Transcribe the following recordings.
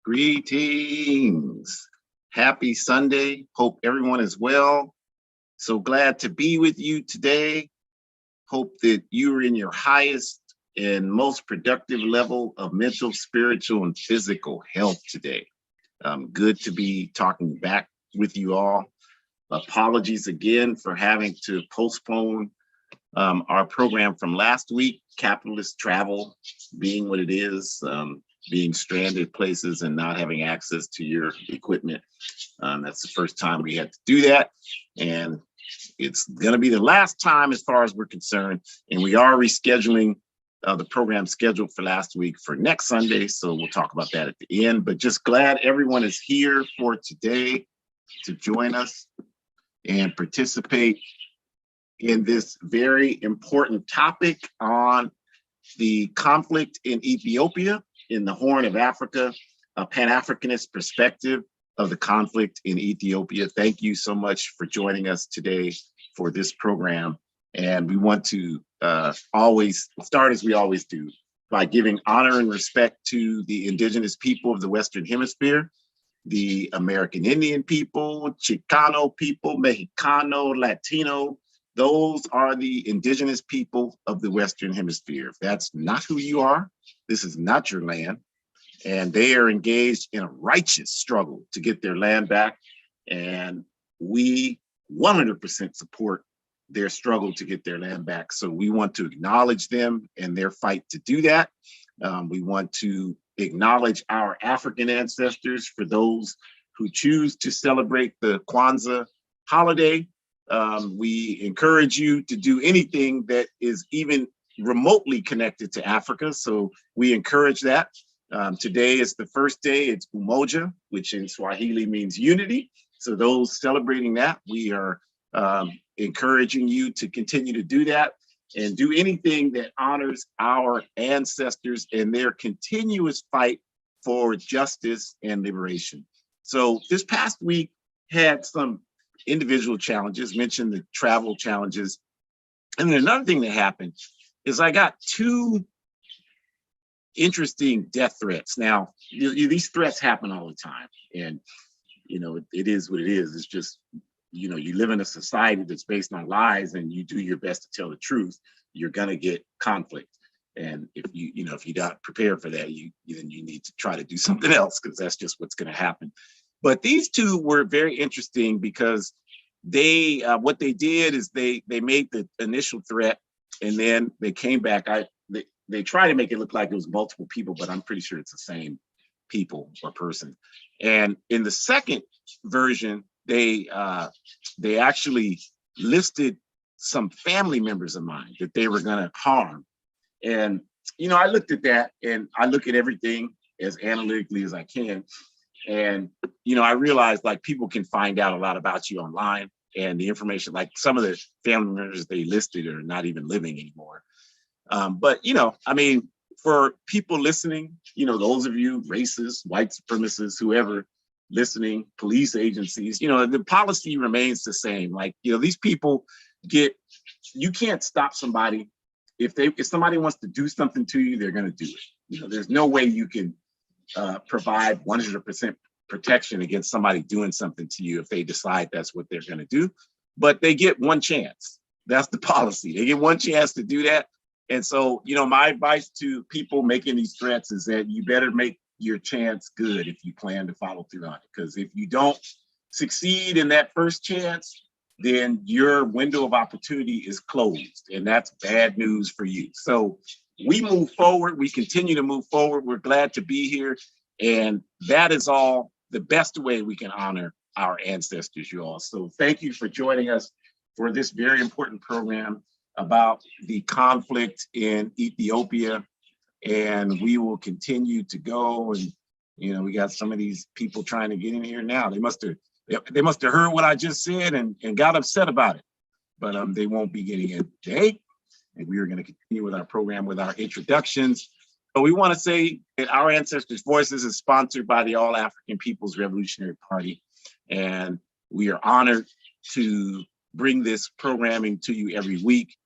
Greetings. Happy Sunday. Hope everyone is well. So glad to be with you today. Hope that you are in your highest and most productive level of mental, spiritual, and physical health today. Good to be talking back with you all. Apologies again for having to postpone our program from last week. Capitalist travel being what it is, being stranded places and not having access to your equipment. That's the first time we had to do that. And it's going to be the last time as far as we're concerned. And we are rescheduling the program scheduled for last week for next Sunday. So we'll talk about that at the end. But just glad everyone is here for today to join us and participate in this very important topic on the conflict in Ethiopia, in the Horn of Africa, a Pan-Africanist perspective of the conflict in Ethiopia. Thank you so much for joining us today for this program. And we want to always start as we always do by giving honor and respect to the indigenous people of the Western Hemisphere, the American Indian people, Chicano people, Mexicano, Latino. Those are the indigenous people of the Western Hemisphere. If that's not who you are, this is not your land. And they are engaged in a righteous struggle to get their land back. And we 100% support their struggle to get their land back. So we want to acknowledge them and their fight to do that. We want to acknowledge our African ancestors for those who choose to celebrate the Kwanzaa holiday. We encourage you to do anything that is even remotely connected to Africa. So we encourage that. Today is the first day. It's Umoja, which in Swahili means unity. So those celebrating that, we are encouraging you to continue to do that and do anything that honors our ancestors and their continuous fight for justice and liberation. So this past week had some individual challenges, mentioned the travel challenges. And then another thing that happened is I got two interesting death threats. Now, these threats happen all the time. And, it is what it is. It's just, you live in a society that's based on lies and you do your best to tell the truth, you're going to get conflict. And if if you're not prepared for that, then you need to try to do something else, because that's just what's going to happen. But these two were very interesting because they, what they did is they made the initial threat and then they came back. They try to make it look like it was multiple people, but I'm pretty sure it's the same people or person. And in the second version, they actually listed some family members of mine that they were going to harm. And, I looked at that and I look at everything as analytically as I can. And, I realized like people can find out a lot about you online, and the information, like some of the family members they listed are not even living anymore. But, for people listening, those of you racists, white supremacists, whoever listening, police agencies, the policy remains the same. Like, these people you can't stop somebody. If somebody wants to do something to you, they're going to do it. There's no way you can provide 100% protection against somebody doing something to you if they decide that's what they're going to do. But they get one chance. That's the policy. They get one chance to do that. And so, my advice to people making these threats is that you better make your chance good if you plan to follow through on it. Because if you don't succeed in that first chance, then your window of opportunity is closed, and that's bad news for you. So we move forward. We continue to move forward. We're glad to be here. And that is all the best way we can honor our ancestors, you all. So thank you for joining us for this very important program about the conflict in Ethiopia. And we will continue to go. And, we got some of these people trying to get in here now. They must have heard what I just said and got upset about it. But they won't be getting in today. And we are going to continue with our program with our introductions. But we want to say that Our Ancestors' Voices is sponsored by the All African People's Revolutionary Party. And we are honored to bring this programming to you every week,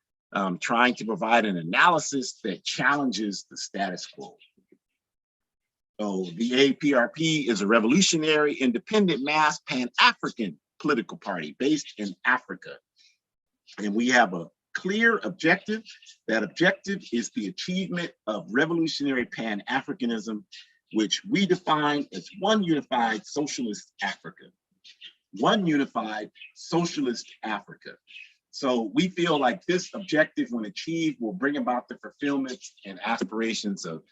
trying to provide an analysis that challenges the status quo. So the APRP is a revolutionary, independent, mass, Pan-African political party based in Africa. And we have a clear objective. That objective is the achievement of revolutionary Pan-Africanism, which we define as one unified socialist Africa. One unified socialist Africa. So we feel like this objective, when achieved, will bring about the fulfillment and aspirations of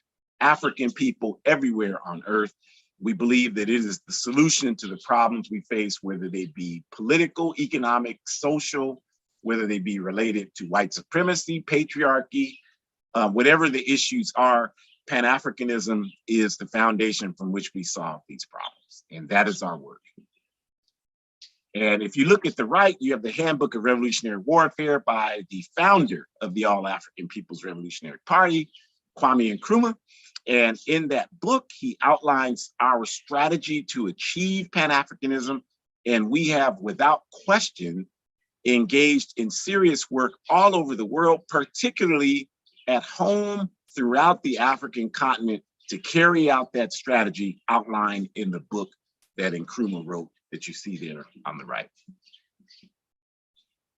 African people everywhere on earth. We believe that it is the solution to the problems we face, whether they be political, economic, social, whether they be related to white supremacy, patriarchy, whatever the issues are. Pan-Africanism is the foundation from which we solve these problems, and that is our work. And if you look at the right, you have the Handbook of Revolutionary Warfare by the founder of the All-African People's Revolutionary Party, Kwame Nkrumah. And in that book, he outlines our strategy to achieve Pan-Africanism. And we have, without question, engaged in serious work all over the world, particularly at home throughout the African continent, to carry out that strategy outlined in the book that Nkrumah wrote, that you see there on the right.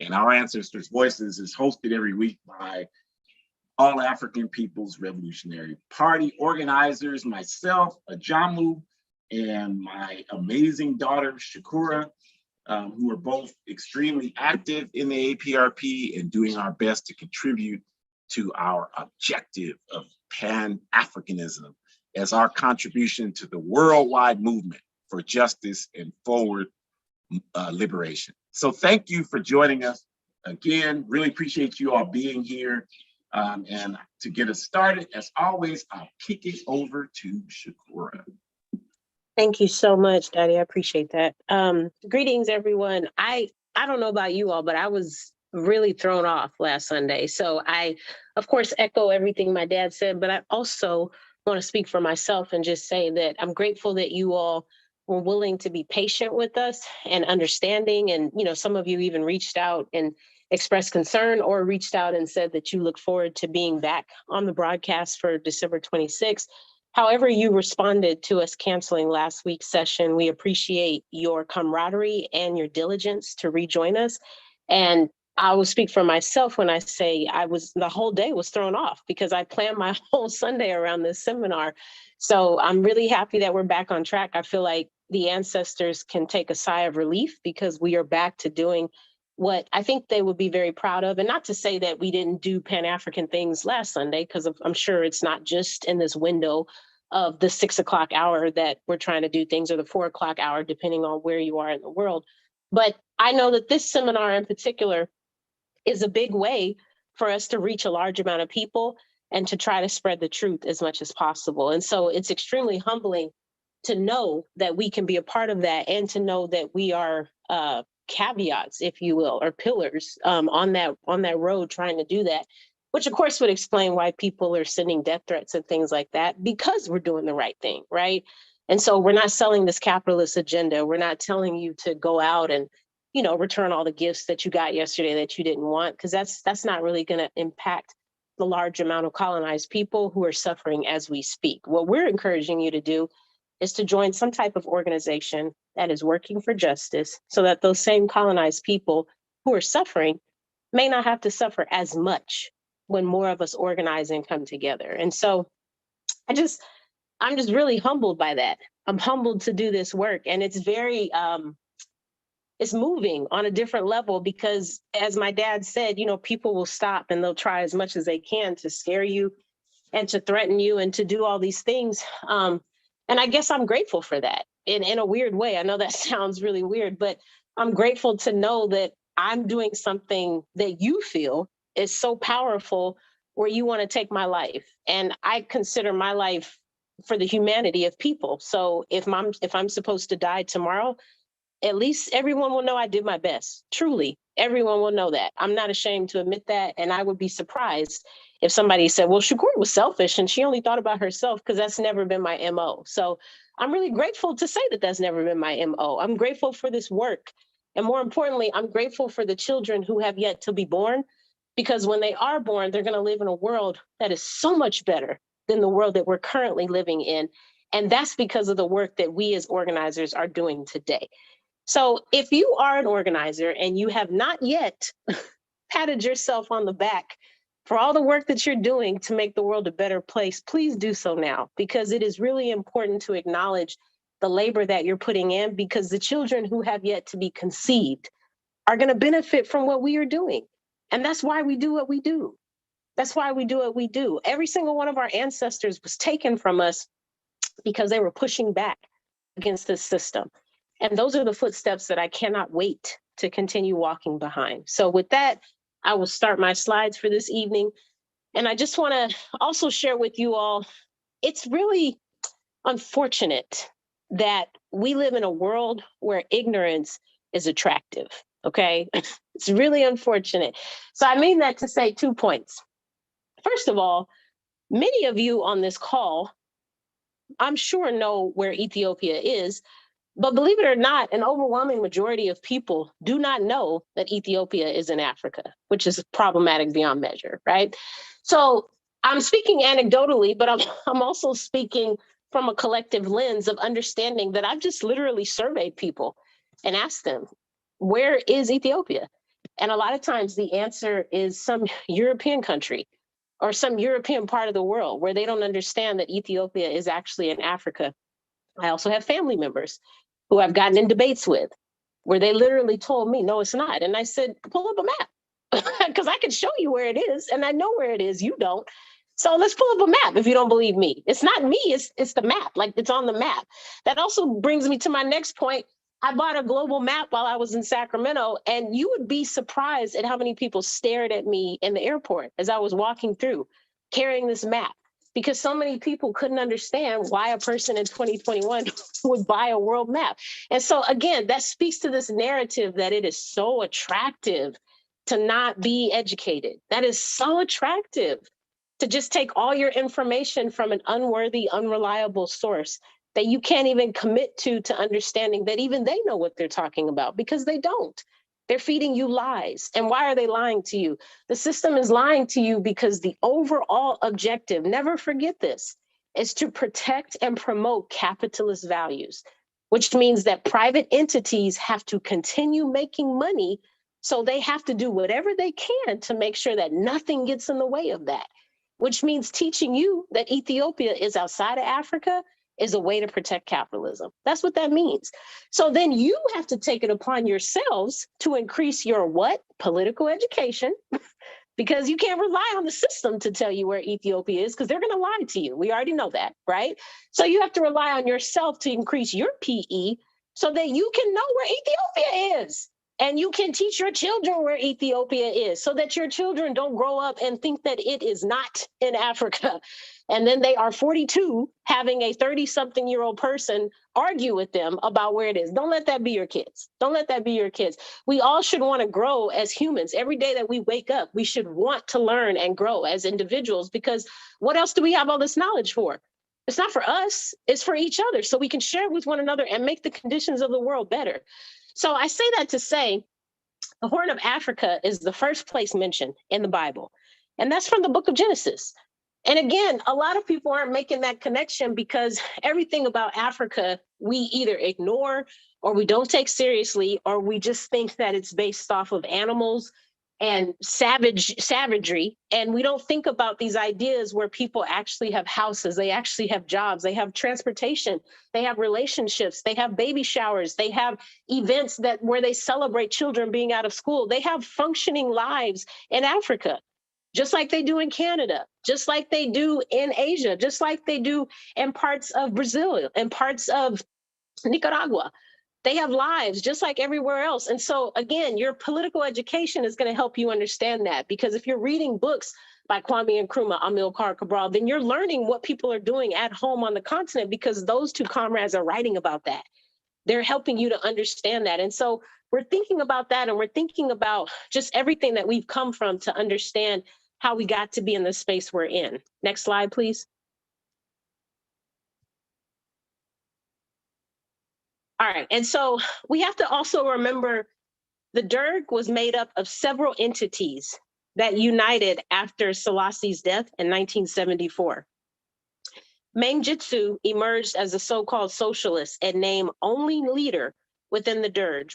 And our Ancestors' Voices is hosted every week by All African People's Revolutionary Party organizers, myself, Ajamu, and my amazing daughter, Shakura, who are both extremely active in the APRP and doing our best to contribute to our objective of Pan-Africanism as our contribution to the worldwide movement for justice and forward liberation. So thank you for joining us. Again, really appreciate you all being here. And to get us started, as always, I'll kick it over to Shakura. Thank you so much, Daddy. I appreciate that. Greetings, everyone. I don't know about you all, but I was really thrown off last Sunday. So I, of course, echo everything my dad said, but I also want to speak for myself and just say that I'm grateful that you all were willing to be patient with us and understanding. And, you know, some of you even reached out and expressed concern or reached out and said that you look forward to being back on the broadcast for December 26th. However you responded to us canceling last week's session, we appreciate your camaraderie and your diligence to rejoin us. And I will speak for myself when I say the whole day was thrown off because I planned my whole Sunday around this seminar. So I'm really happy that we're back on track. I feel like the ancestors can take a sigh of relief because we are back to doing what I think they would be very proud of. And not to say that we didn't do Pan-African things last Sunday, because I'm sure it's not just in this window of the 6 o'clock hour that we're trying to do things, or the 4 o'clock hour, depending on where you are in the world. But I know that this seminar in particular is a big way for us to reach a large amount of people and to try to spread the truth as much as possible. And so it's extremely humbling to know that we can be a part of that, and to know that we are caveats, if you will, or pillars on that road trying to do that, which of course would explain why people are sending death threats and things like that, because we're doing the right thing, right? And so we're not selling this capitalist agenda. We're not telling you to go out and, you know, return all the gifts that you got yesterday that you didn't want, because that's not really going to impact the large amount of colonized people who are suffering as we speak. What we're encouraging you to do is to join some type of organization that is working for justice, so that those same colonized people who are suffering may not have to suffer as much when more of us organize and come together. And so I'm just really humbled by that. I'm humbled to do this work. And it's very, it's moving on a different level, because as my dad said, you know, people will stop and they'll try as much as they can to scare you and to threaten you and to do all these things. And I guess I'm grateful for that in a weird way. I know that sounds really weird, but I'm grateful to know that I'm doing something that you feel is so powerful, where you want to take my life. And I consider my life for the humanity of people. So if I'm supposed to die tomorrow, at least everyone will know I did my best. Truly, everyone will know that. I'm not ashamed to admit that. And I would be surprised if somebody said, well, Shakur was selfish and she only thought about herself, because that's never been my MO. So I'm really grateful to say that that's never been my MO. I'm grateful for this work. And more importantly, I'm grateful for the children who have yet to be born, because when they are born, they're going to live in a world that is so much better than the world that we're currently living in. And that's because of the work that we as organizers are doing today. So if you are an organizer and you have not yet patted yourself on the back for all the work that you're doing to make the world a better place, please do so now, because it is really important to acknowledge the labor that you're putting in, because the children who have yet to be conceived are going to benefit from what we are doing. And that's why we do what we do. That's why we do what we do. Every single one of our ancestors was taken from us because they were pushing back against this system. And those are the footsteps that I cannot wait to continue walking behind. So with that, I will start my slides for this evening. And I just want to also share with you all, it's really unfortunate that we live in a world where ignorance is attractive, okay? It's really unfortunate. So I mean that to say 2 points. First of all, many of you on this call, I'm sure, know where Ethiopia is, but believe it or not, an overwhelming majority of people do not know that Ethiopia is in Africa, which is problematic beyond measure, right? So I'm speaking anecdotally, but I'm also speaking from a collective lens of understanding that I've just literally surveyed people and asked them, where is Ethiopia? And a lot of times the answer is some European country or some European part of the world where they don't understand that Ethiopia is actually in Africa. I also have family members who I've gotten in debates with where they literally told me, no, it's not. And I said, pull up a map because I can show you where it is. And I know where it is. You don't. So let's pull up a map if you don't believe me. It's not me. It's the map. Like, it's on the map. That also brings me to my next point. I bought a global map while I was in Sacramento, and you would be surprised at how many people stared at me in the airport as I was walking through carrying this map, because so many people couldn't understand why a person in 2021 would buy a world map. And so again, that speaks to this narrative that it is so attractive to not be educated. That is so attractive to just take all your information from an unworthy, unreliable source that you can't even commit to understanding that even they know what they're talking about, because they don't. They're feeding you lies. And why are they lying to you? The system is lying to you because the overall objective, never forget this, is to protect and promote capitalist values, which means that private entities have to continue making money. So they have to do whatever they can to make sure that nothing gets in the way of that, which means teaching you that Ethiopia is outside of Africa is a way to protect capitalism. That's what that means. So then you have to take it upon yourselves to increase your what? Political education, because you can't rely on the system to tell you where Ethiopia is, because they're going to lie to you. We already know that, right? So you have to rely on yourself to increase your PE so that you can know where Ethiopia is. And you can teach your children where Ethiopia is so that your children don't grow up and think that it is not in Africa. And then they are 42 having a 30-something-year-old person argue with them about where it is. Don't let that be your kids. Don't let that be your kids. We all should want to grow as humans. Every day that we wake up, we should want to learn and grow as individuals, because what else do we have all this knowledge for? It's not for us, it's for each other, so we can share it with one another and make the conditions of the world better. So I say that to say the Horn of Africa is the first place mentioned in the Bible, and that's from the book of Genesis. And again, a lot of people aren't making that connection because everything about Africa we either ignore or we don't take seriously, or we just think that it's based off of animals and savagery. And we don't think about these ideas where people actually have houses, they actually have jobs, they have transportation, they have relationships, they have baby showers, they have events that where they celebrate children being out of school. They have functioning lives in Africa, just like they do in Canada, just like they do in Asia, just like they do in parts of Brazil and parts of Nicaragua. They have lives just like everywhere else. And so again, your political education is going to help you understand that, because if you're reading books by Kwame Nkrumah, Amilcar Cabral, then you're learning what people are doing at home on the continent, because those two comrades are writing about that. They're helping you to understand that. And so we're thinking about that, and we're thinking about just everything that we've come from to understand how we got to be in the space we're in. Next slide, please. All right, and so we have to also remember the Derg was made up of several entities that united after Selassie's death in 1974. Mengistu emerged as a so-called socialist and name only leader within the Derg,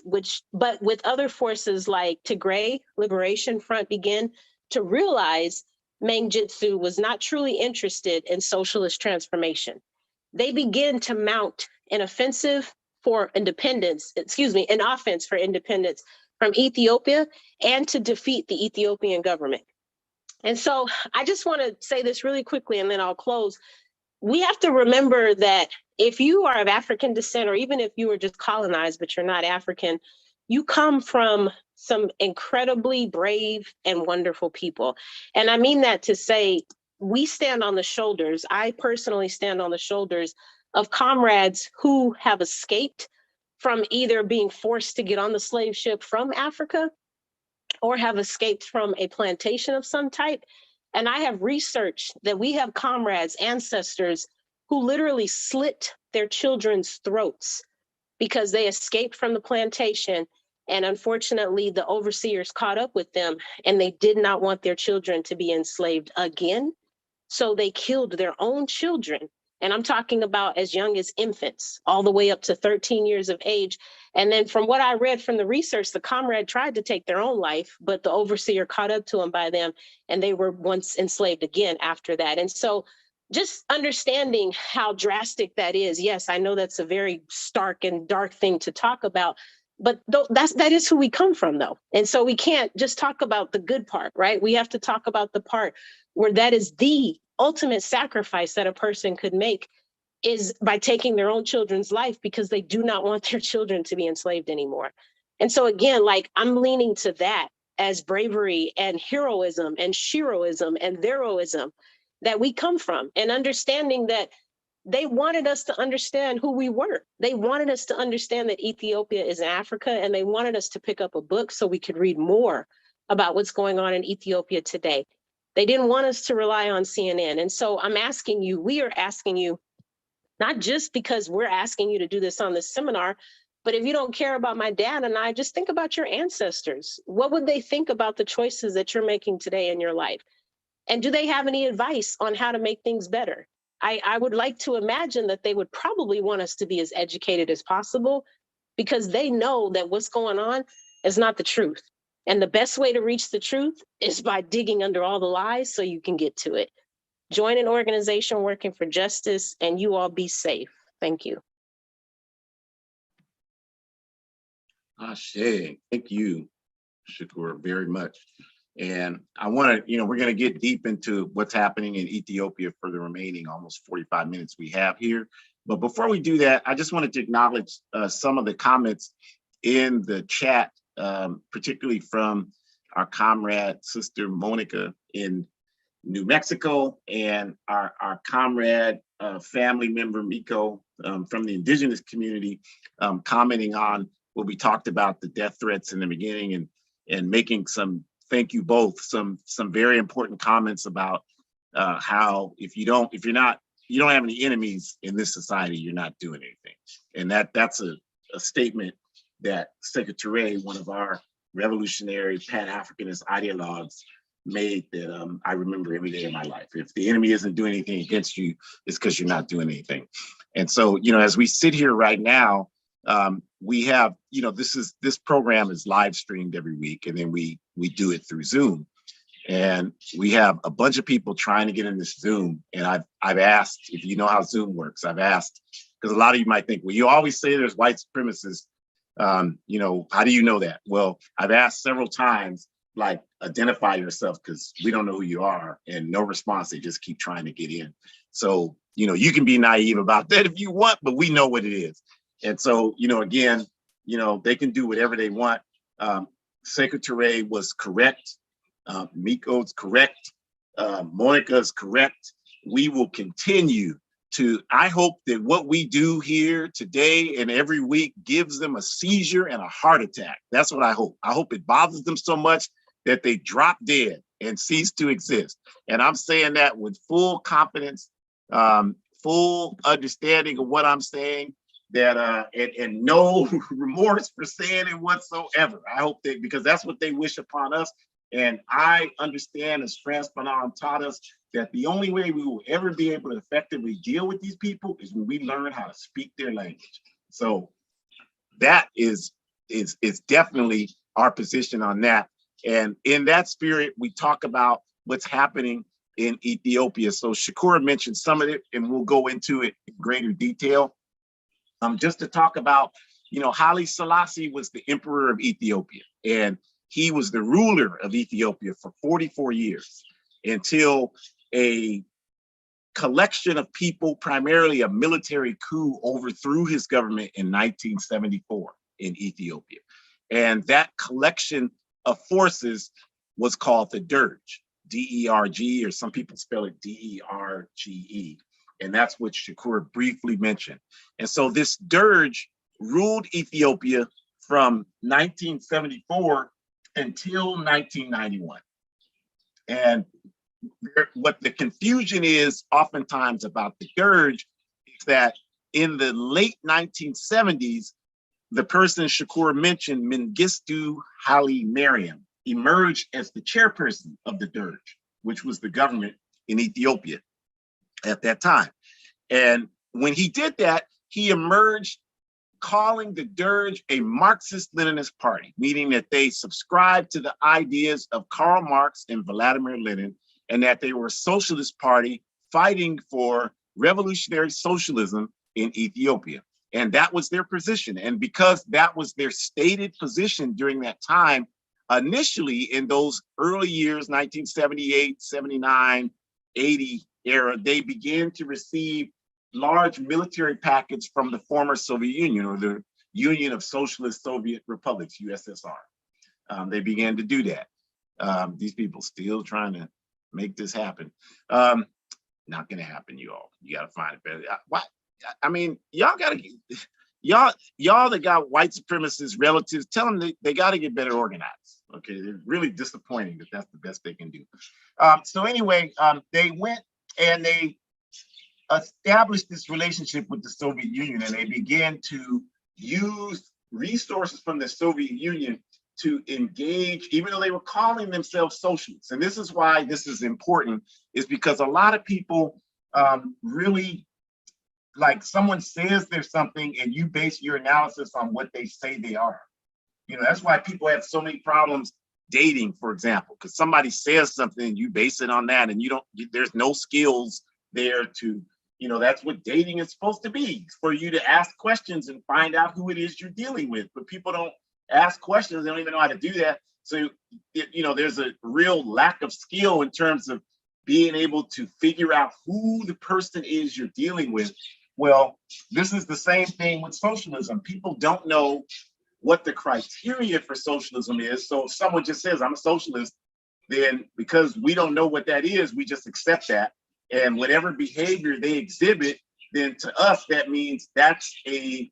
but with other forces like Tigray Liberation Front begin to realize Mengistu was not truly interested in socialist transformation. They begin to mount an offensive for independence, an offense for independence from Ethiopia and to defeat the Ethiopian government. And so I just want to say this really quickly and then I'll close. We have to remember that if you are of African descent, or even if you were just colonized, but you're not African, you come from some incredibly brave and wonderful people. And I mean that to say, we stand on the shoulders, I personally stand on the shoulders of comrades who have escaped from either being forced to get on the slave ship from Africa or have escaped from a plantation of some type. And I have researched that we have comrades, ancestors, who literally slit their children's throats because they escaped from the plantation. And unfortunately, the overseers caught up with them and they did not want their children to be enslaved again. So they killed their own children. And I'm talking about as young as infants, all the way up to 13 years of age. And then from what I read from the research, the comrade tried to take their own life, but the overseer caught up to them by them, and they were once enslaved again after that. And so just understanding how drastic that is. Yes, I know that's a very stark and dark thing to talk about, but that is who we come from, though. And so we can't just talk about the good part, right? We have to talk about the part where that is the ultimate sacrifice that a person could make, is by taking their own children's life because they do not want their children to be enslaved anymore. And so again, like, I'm leaning to that as bravery and heroism and sheroism and theroism that we come from, and understanding that they wanted us to understand who we were. They wanted us to understand that Ethiopia is in Africa, and they wanted us to pick up a book so we could read more about what's going on in Ethiopia today. They didn't want us to rely on CNN. And so I'm asking you, we are asking you, not just because we're asking you to do this on this seminar, but if you don't care about my dad and I, just think about your ancestors. What would they think about the choices that you're making today in your life? And do they have any advice on how to make things better? I would like to imagine that they would probably want us to be as educated as possible, because they know that what's going on is not the truth. And the best way to reach the truth is by digging under all the lies so you can get to it. Join an organization working for justice, and you all be safe. Thank you. Ashe, thank you, Shakur, very much. And I want to, we're going to get deep into what's happening in Ethiopia for the remaining almost 45 minutes we have here. But before we do that, I just wanted to acknowledge some of the comments in the chat, particularly from our comrade, Sister Monica in New Mexico, and our comrade, family member, Miko, from the indigenous community, commenting on what we talked about, the death threats in the beginning, and making some, thank you both, some very important comments about how if you don't have any enemies in this society, you're not doing anything. And that's a statement that Secretary, one of our revolutionary Pan-Africanist ideologues, made that I remember every day of my life. If the enemy isn't doing anything against you, it's because you're not doing anything. And so, as we sit here right now, we have, this program is live streamed every week, and then we do it through Zoom. And we have a bunch of people trying to get in this Zoom. And I've asked, if you know how Zoom works, I've asked, because a lot of you might think, well, you always say there's white supremacists. How do you know that? Well, I've asked several times, like, identify yourself, because we don't know who you are, and no response. They just keep trying to get in. So, you can be naive about that if you want, but we know what it is. And so, again, they can do whatever they want. Secretary was correct. Miko's correct. Monica's correct. We will continue to, I hope that what we do here today and every week gives them a seizure and a heart attack. That's what I hope. I hope it bothers them so much that they drop dead and cease to exist. And I'm saying that with full confidence, full understanding of what I'm saying, that and no remorse for saying it whatsoever. I hope that, because that's what they wish upon us. And I understand, as Frantz Fanon taught us, that the only way we will ever be able to effectively deal with these people is when we learn how to speak their language. So that is definitely our position on that. And in that spirit, we talk about what's happening in Ethiopia. So Shakur mentioned some of it, and we'll go into it in greater detail. Just to talk about, Haile Selassie was the emperor of Ethiopia, and he was the ruler of Ethiopia for 44 years until a collection of people, primarily a military coup, overthrew his government in 1974 in Ethiopia. And that collection of forces was called the Derg, D-E-R-G, or some people spell it D-E-R-G-E. And that's what Shakur briefly mentioned. And so this Derg ruled Ethiopia from 1974 until 1991. And what the confusion is oftentimes about the Derg is that in the late 1970s, the person Shakur mentioned, Mengistu Haile Mariam, emerged as the chairperson of the Derg, which was the government in Ethiopia at that time. And when he did that, he emerged calling the Derg a Marxist-Leninist party, meaning that they subscribed to the ideas of Karl Marx and Vladimir Lenin, and that they were a socialist party fighting for revolutionary socialism in Ethiopia. And that was their position. And because that was their stated position during that time, initially in those early years, 1978, 79, 80 era, they began to receive large military package from the former Soviet Union, or the Union of Socialist Soviet Republics, USSR. They began to do that. These people still trying to make this happen. Not gonna happen, you all. You gotta find it better. What? I mean, y'all that got white supremacist relatives, tell them they gotta get better organized. Okay, they're really disappointing that that's the best they can do. So anyway, they went and they established this relationship with the Soviet Union, and they began to use resources from the Soviet Union to engage, even though they were calling themselves socialists. And this is why this is important, is because a lot of people really, like, someone says there's something and you base your analysis on what they say they are. That's why people have so many problems dating, for example, because somebody says something and you base it on that, and there's no skills there to, that's what dating is supposed to be, for you to ask questions and find out who it is you're dealing with. But people don't ask questions. They don't even know how to do that. So, there's a real lack of skill in terms of being able to figure out who the person is you're dealing with. Well, this is the same thing with socialism. People don't know what the criteria for socialism is. So if someone just says, I'm a socialist, then because we don't know what that is, we just accept that. And whatever behavior they exhibit, then to us, that means that's a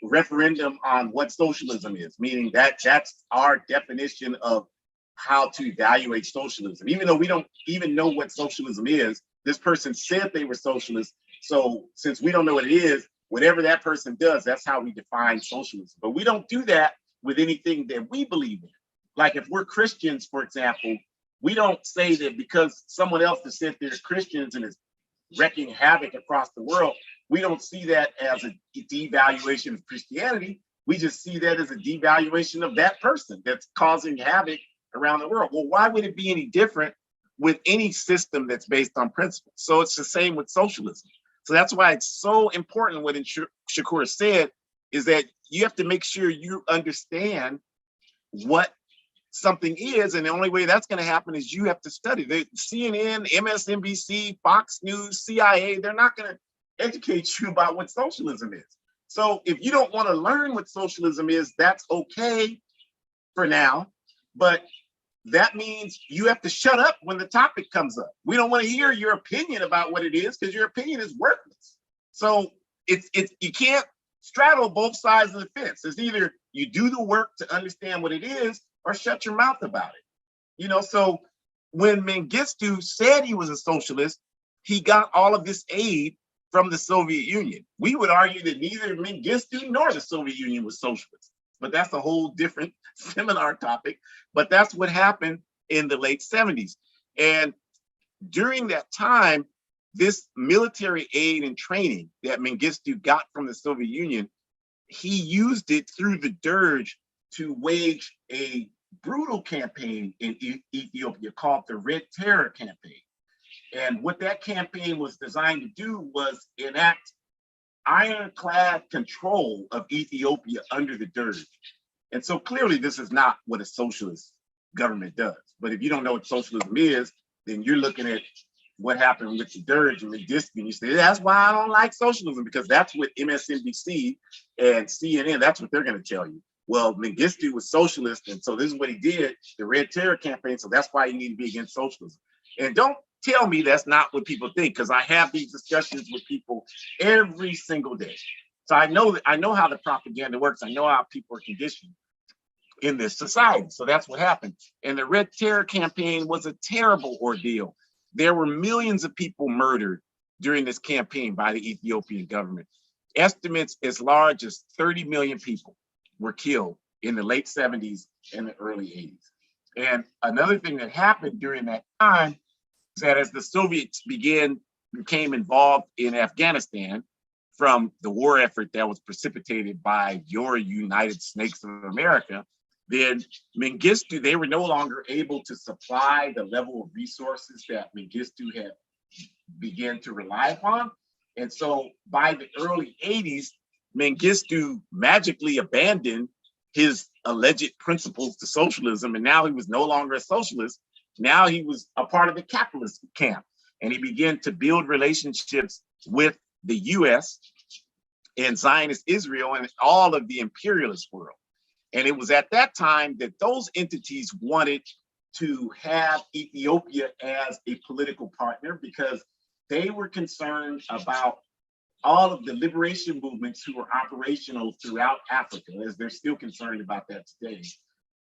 referendum on what socialism is, meaning that that's our definition of how to evaluate socialism. Even though we don't even know what socialism is, this person said they were socialists. So since we don't know what it is, whatever that person does, that's how we define socialism. But we don't do that with anything that we believe in. Like if we're Christians, for example, we don't say that because someone else has said they're Christians and is wreaking havoc across the world, we don't see that as a devaluation of Christianity. We just see that as a devaluation of that person that's causing havoc around the world. Well, why would it be any different with any system that's based on principles? So it's the same with socialism. So that's why it's so important what Shakur said, is that you have to make sure you understand what something is, and the only way that's going to happen is you have to study. The CNN, MSNBC, Fox News, CIA, they're not going to educate you about what socialism is. So if you don't want to learn what socialism is, that's okay for now, but that means you have to shut up when the topic comes up. We don't want to hear your opinion about what it is, because your opinion is worthless. So it's you can't straddle both sides of the fence. It's either you do the work to understand what it is, or shut your mouth about it. So when Mengistu said he was a socialist, he got all of this aid from the Soviet Union. We would argue that neither Mengistu nor the Soviet Union was socialist. but that's a whole different seminar topic. But that's what happened in the late 70s. And during that time, this military aid and training that Mengistu got from the Soviet Union, he used it through the Dirge to wage a brutal campaign in Ethiopia called the Red Terror campaign. And what that campaign was designed to do was enact ironclad control of Ethiopia under the Dirge. And so clearly this is not what a socialist government does. But if you don't know what socialism is, then you're looking at what happened with the Dirge and Mengistu, and you say, that's why I don't like socialism, because that's what MSNBC and CNN, that's what they're going to tell you. Well, Mengistu was socialist, and so this is what he did, the Red Terror campaign, so that's why you need to be against socialism. And don't tell me that's not what people think, because I have these discussions with people every single day. So I know how the propaganda works. I know how people are conditioned in this society. So that's what happened. And the Red Terror campaign was a terrible ordeal. There were millions of people murdered during this campaign by the Ethiopian government. Estimates as large as 30 million people were killed in the late 70s and the early 80s. And another thing that happened during that time is that as the Soviets became involved in Afghanistan from the war effort that was precipitated by your United Snakes of America, then Mengistu, they were no longer able to supply the level of resources that Mengistu had began to rely upon. And so by the early 80s, Mengistu magically abandoned his alleged principles to socialism, and now he was no longer a socialist. Now he was a part of the capitalist camp, and he began to build relationships with the US and Zionist Israel and all of the imperialist world. And it was at that time that those entities wanted to have Ethiopia as a political partner, because they were concerned about all of the liberation movements who were operational throughout Africa, as they're still concerned about that today.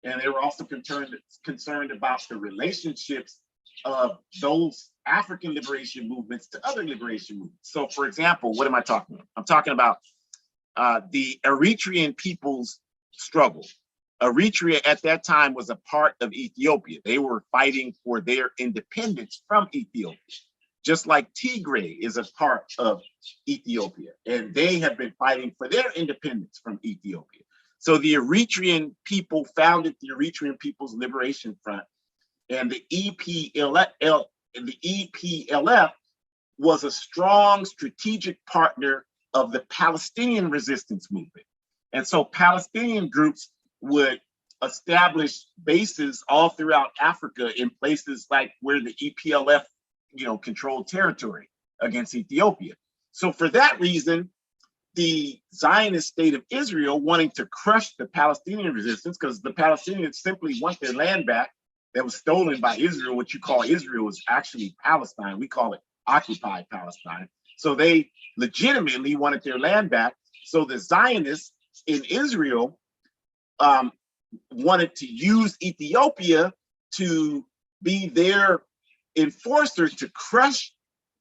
And they were also concerned about the relationships of those African liberation movements to other liberation movements. So for example, what am I talking about? I'm talking about the Eritrean people's struggle. Eritrea at that time was a part of Ethiopia. They were fighting for their independence from Ethiopia, just like Tigray is a part of Ethiopia, and they have been fighting for their independence from Ethiopia. So the Eritrean people founded the Eritrean People's Liberation Front, and the EPLF was a strong strategic partner of the Palestinian resistance movement. And so Palestinian groups would establish bases all throughout Africa in places like where the EPLF, controlled territory against Ethiopia. So for that reason, the Zionist state of Israel, wanting to crush the Palestinian resistance, because the Palestinians simply want their land back that was stolen by Israel. What you call Israel is actually Palestine. We call it occupied Palestine. So they legitimately wanted their land back. So the Zionists in Israel wanted to use Ethiopia to be their enforcer to crush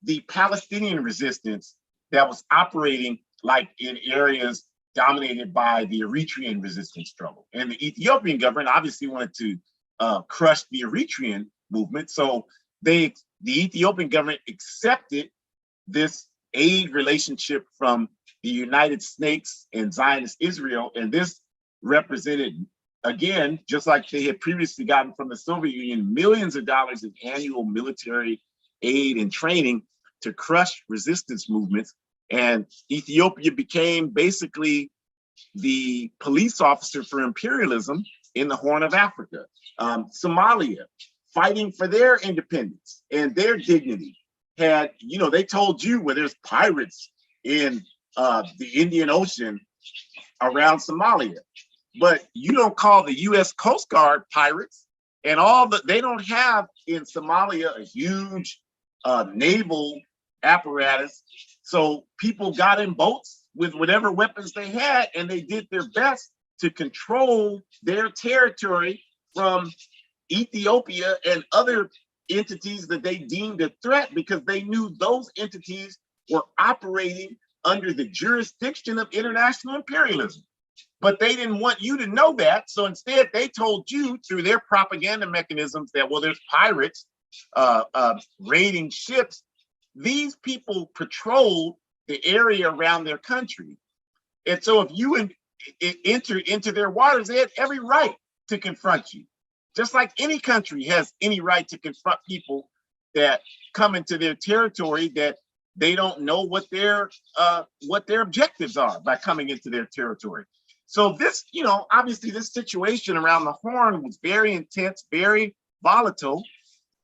the Palestinian resistance that was operating like in areas dominated by the Eritrean resistance struggle. And the Ethiopian government obviously wanted to crush the Eritrean movement. So the Ethiopian government accepted this aid relationship from the United Snakes and Zionist Israel. And this represented, again, just like they had previously gotten from the Soviet Union, millions of dollars in annual military aid and training to crush resistance movements. And Ethiopia became basically the police officer for imperialism in the Horn of Africa. Somalia, fighting for their independence and their dignity, had, they told you where there's pirates in the Indian Ocean around Somalia, but you don't call the US Coast Guard pirates, and they don't have in Somalia a huge naval apparatus. So people got in boats with whatever weapons they had, and they did their best to control their territory from Ethiopia and other entities that they deemed a threat, because they knew those entities were operating under the jurisdiction of international imperialism. But they didn't want you to know that. So instead, they told you through their propaganda mechanisms that, well, there's pirates raiding ships. These people patrol the area around their country. And so if you enter into their waters, they had every right to confront you. Just like any country has any right to confront people that come into their territory that they don't know what their objectives are by coming into their territory. So this, obviously this situation around the Horn was very intense, very volatile.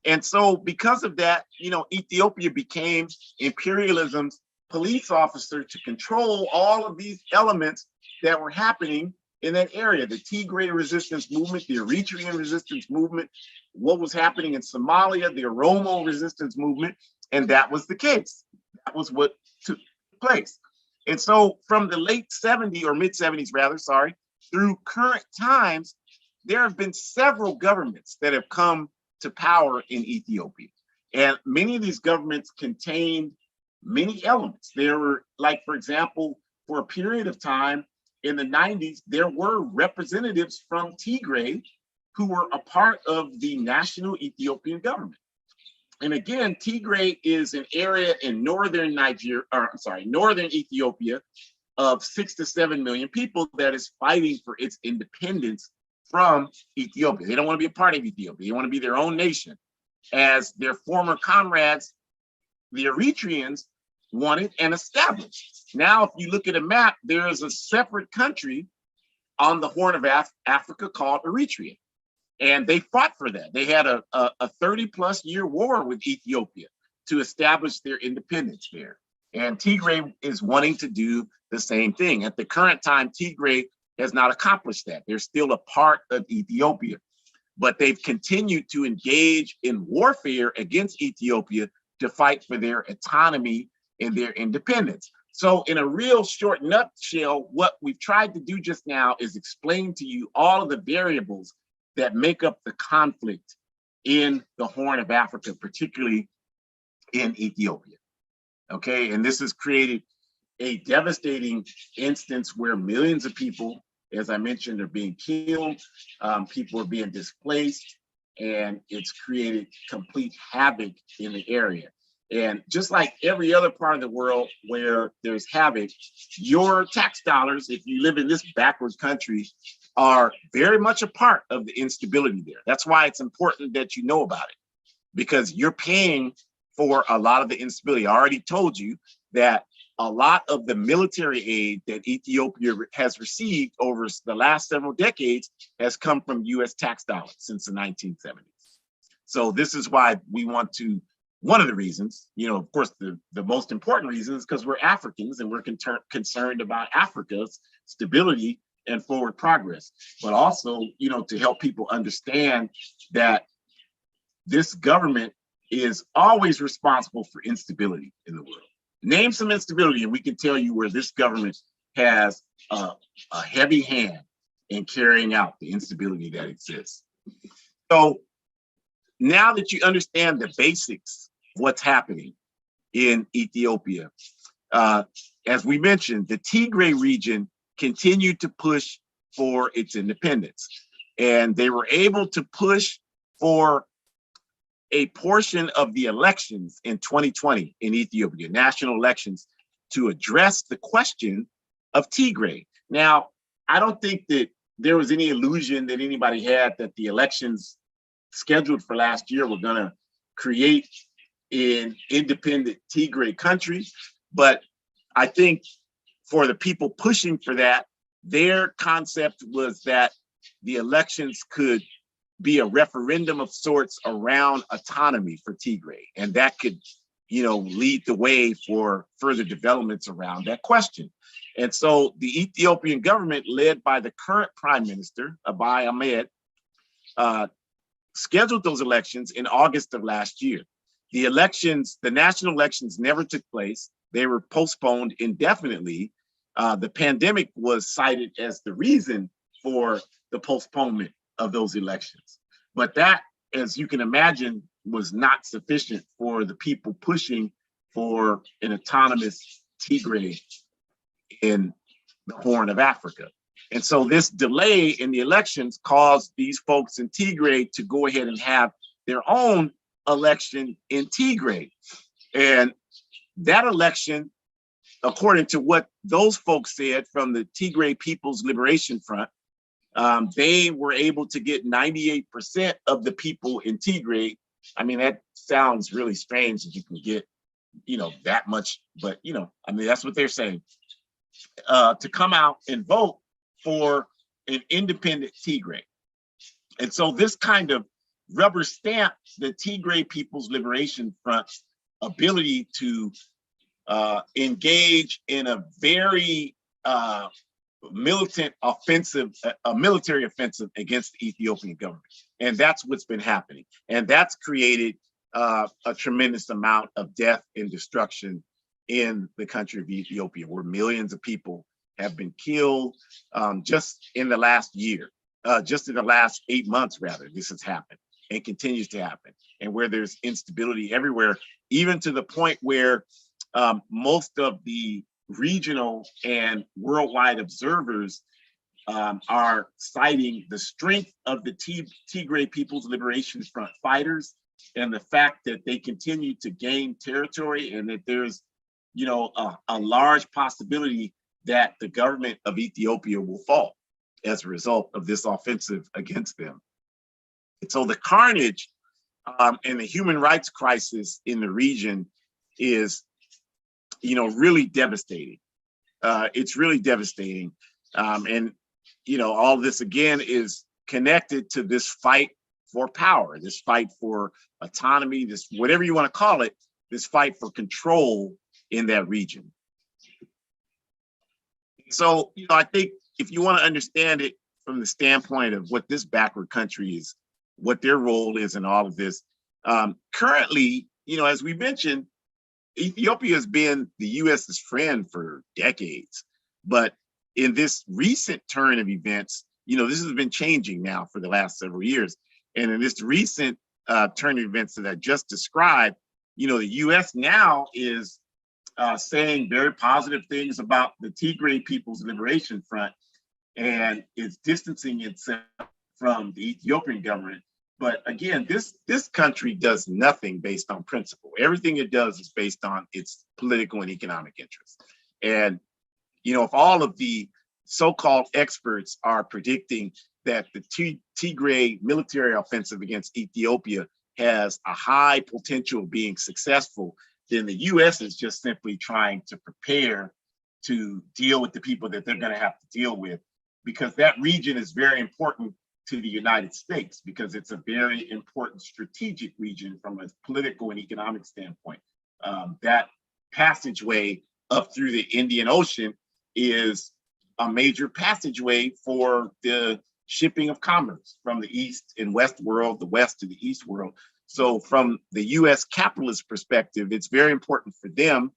And so because of that, Ethiopia became imperialism's police officer to control all of these elements that were happening in that area, the Tigray resistance movement, the Eritrean resistance movement, what was happening in Somalia, the Oromo resistance movement, and that was the case. That was what took place. And so from the late 70s or mid 70s rather, through current times, there have been several governments that have come to power in Ethiopia. And many of these governments contained many elements. There were, like, for example, for a period of time in the 90s, there were representatives from Tigray who were a part of the national Ethiopian government. And again, Tigray is an area in northern Ethiopia of 6 to 7 million people that is fighting for its independence from Ethiopia. They don't want to be a part of Ethiopia. They want to be their own nation, as their former comrades, the Eritreans, wanted and established. Now, if you look at a map, there is a separate country on the Horn of Africa called Eritrea. And they fought for that. They had a 30-plus year war with Ethiopia to establish their independence there. And Tigray is wanting to do the same thing. At the current time, Tigray has not accomplished that. They're still a part of Ethiopia, but they've continued to engage in warfare against Ethiopia to fight for their autonomy and their independence. So in a real short nutshell, what we've tried to do just now is explain to you all of the variables that make up the conflict in the Horn of Africa, particularly in Ethiopia. Okay, and this has created a devastating instance where millions of people, as I mentioned, are being killed, people are being displaced, and it's created complete havoc in the area. And just like every other part of the world where there's havoc, your tax dollars, if you live in this backward country, are very much a part of the instability there. That's why it's important that you know about it, because you're paying for a lot of the instability. I already told you that a lot of the military aid that Ethiopia has received over the last several decades has come from US tax dollars since the 1970s. So this is why we want to, one of the reasons, of course, the most important reason is because we're Africans and we're concerned about Africa's stability and forward progress, but also, to help people understand that this government is always responsible for instability in the world. Name some instability and we can tell you where this government has a heavy hand in carrying out the instability that exists. So now that you understand the basics of what's happening in Ethiopia, as we mentioned, the Tigray region continued to push for its independence. And they were able to push for a portion of the elections in 2020 in Ethiopia, national elections, to address the question of Tigray. Now, I don't think that there was any illusion that anybody had that the elections scheduled for last year were going to create an independent Tigray country. But I think for the people pushing for that, their concept was that the elections could be a referendum of sorts around autonomy for Tigray. And that could, lead the way for further developments around that question. And so the Ethiopian government, led by the current prime minister, Abiy Ahmed, scheduled those elections in August of last year. The national elections never took place. They were postponed indefinitely. The pandemic was cited as the reason for the postponement of those elections. But that, as you can imagine, was not sufficient for the people pushing for an autonomous Tigray in the Horn of Africa. And so this delay in the elections caused these folks in Tigray to go ahead and have their own election in Tigray. And that election, according to what those folks said from the Tigray People's Liberation Front, they were able to get 98% of the people in Tigray. I mean, that sounds really strange that you can get, that much, but, I mean, that's what they're saying, to come out and vote for an independent Tigray. And so this kind of rubber stamp the Tigray People's Liberation Front's ability to engage in a very militant offensive, a military offensive against the Ethiopian government. And that's what's been happening. And that's created a tremendous amount of death and destruction in the country of Ethiopia, where millions of people have been killed just in the last year, just in the last 8 months, rather, this has happened and continues to happen. And where there's instability everywhere, even to the point where most of the regional and worldwide observers are citing the strength of the Tigray People's Liberation Front fighters and the fact that they continue to gain territory, and that there's, a large possibility that the government of Ethiopia will fall as a result of this offensive against them. And so the carnage and the human rights crisis in the region is, really devastating. It's really devastating. And, all this again is connected to this fight for power, this fight for autonomy, this whatever you want to call it, this fight for control in that region. So, I think if you want to understand it from the standpoint of what this backward country is, what their role is in all of this, currently, as we mentioned, Ethiopia has been the US's friend for decades. But in this recent turn of events, this has been changing now for the last several years. And in this recent turn of events that I just described, the US now is saying very positive things about the Tigray People's Liberation Front, and is distancing itself from the Ethiopian government. But again, this country does nothing based on principle. Everything it does is based on its political and economic interests. And, if all of the so-called experts are predicting that the Tigray military offensive against Ethiopia has a high potential of being successful, then the US is just simply trying to prepare to deal with the people that they're going to have to deal with, because that region is very important to the United States, because it's a very important strategic region from a political and economic standpoint. That passageway up through the Indian Ocean is a major passageway for the shipping of commerce from the East and West world, the West to the East world. So from the US capitalist perspective, it's very important for them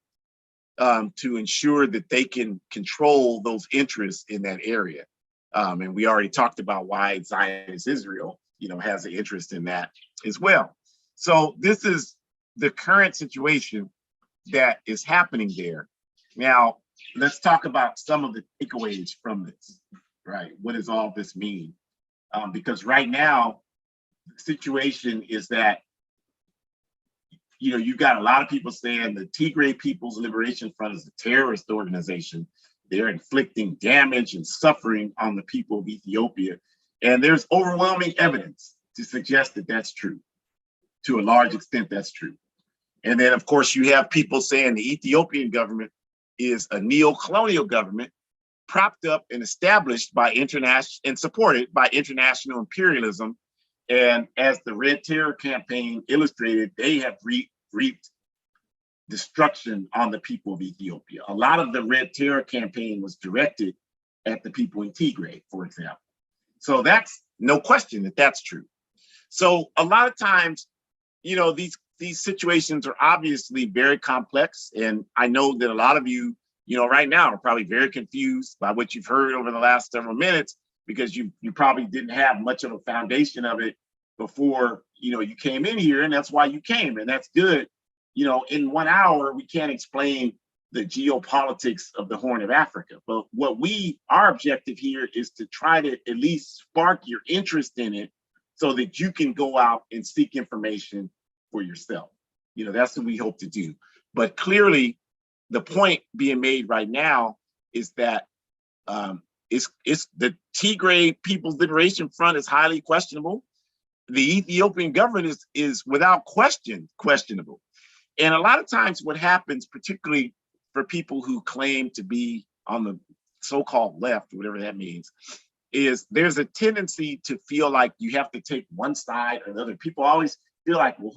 to ensure that they can control those interests in that area. And we already talked about why Zionist Israel, has an interest in that as well. So this is the current situation that is happening there. Now, let's talk about some of the takeaways from this, right? What does all this mean? Because right now, the situation is that, you've got a lot of people saying the Tigray People's Liberation Front is a terrorist organization. They're inflicting damage and suffering on the people of Ethiopia. And there's overwhelming evidence to suggest that that's true. To a large extent, that's true. And then, of course, you have people saying the Ethiopian government is a neo-colonial government propped up and established by international and supported by international imperialism. And as the Red Terror campaign illustrated, they have reaped destruction on the people of Ethiopia. A lot of the Red Terror campaign was directed at the people in Tigray, for example. So that's no question that that's true. So a lot of times, these situations are obviously very complex. And I know that a lot of you, right now are probably very confused by what you've heard over the last several minutes, because you probably didn't have much of a foundation of it before, you came in here, and that's why you came. And that's good. In 1 hour, we can't explain the geopolitics of the Horn of Africa. But our objective here is to try to at least spark your interest in it so that you can go out and seek information for yourself. That's what we hope to do. But clearly, the point being made right now is that it's the Tigray People's Liberation Front is highly questionable. The Ethiopian government is without question questionable. And a lot of times what happens, particularly for people who claim to be on the so-called left, whatever that means, is there's a tendency to feel like you have to take one side or the other. People always feel like, well,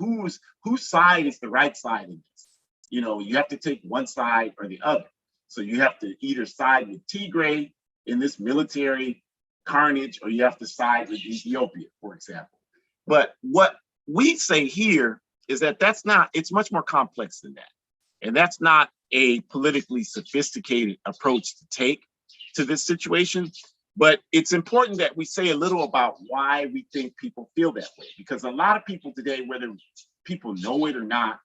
whose side is the right side in this? You have to take one side or the other. So you have to either side with Tigray in this military carnage, or you have to side with Ethiopia, for example. But what we say here is that it's much more complex than that. And that's not a politically sophisticated approach to take to this situation. But it's important that we say a little about why we think people feel that way, because a lot of people today, whether people know it or not,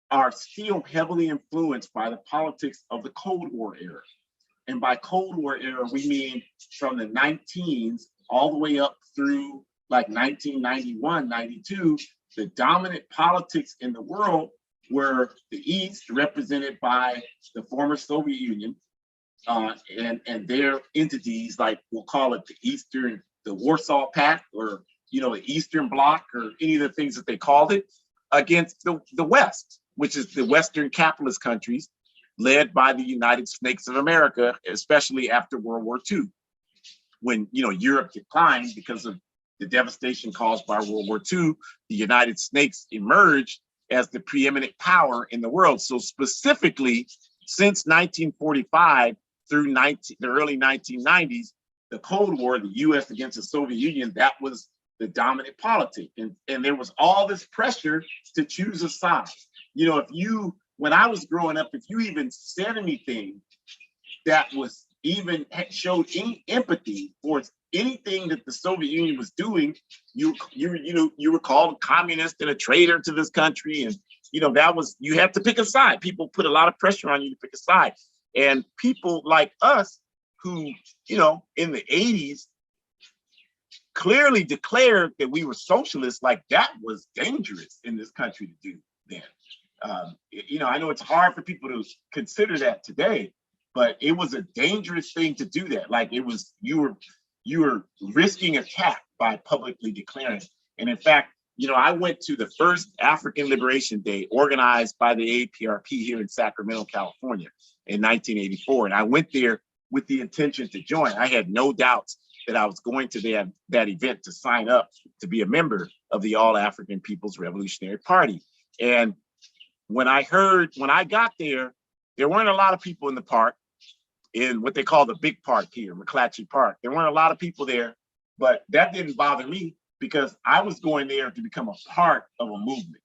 are still heavily influenced by the politics of the Cold War era. And by Cold War era, we mean from the 19s all the way up through like 1991, 92, the dominant politics in the world were the East, represented by the former Soviet Union, and their entities, like we'll call it the Warsaw Pact, or the Eastern Bloc, or any of the things that they called it, against the West, which is the Western capitalist countries, led by the United Snakes of America, especially after World War II, when Europe declined because of the devastation caused by World War II. The United Snakes emerged as the preeminent power in the world. So specifically, since 1945 through the early 1990s, the Cold War, the US against the Soviet Union, that was the dominant politic. And there was all this pressure to choose a side. When I was growing up, if you even said anything that was even showed any empathy towards anything that the Soviet Union was doing, you were called a communist and a traitor to this country. And you had to pick a side. People put a lot of pressure on you to pick a side. And people like us who, in the 80s, clearly declared that we were socialists, like that was dangerous in this country to do then. I know it's hard for people to consider that today, but it was a dangerous thing to do that. Like you were risking attack by publicly declaring. And in fact, I went to the first African Liberation Day organized by the APRP here in Sacramento, California in 1984. And I went there with the intention to join. I had no doubts that I was going to that event to sign up to be a member of the All African People's Revolutionary Party. And when I got there weren't a lot of people in the park, in what they call the big park here, McClatchy Park. There weren't a lot of people there, but that didn't bother me because I was going there to become a part of a movement.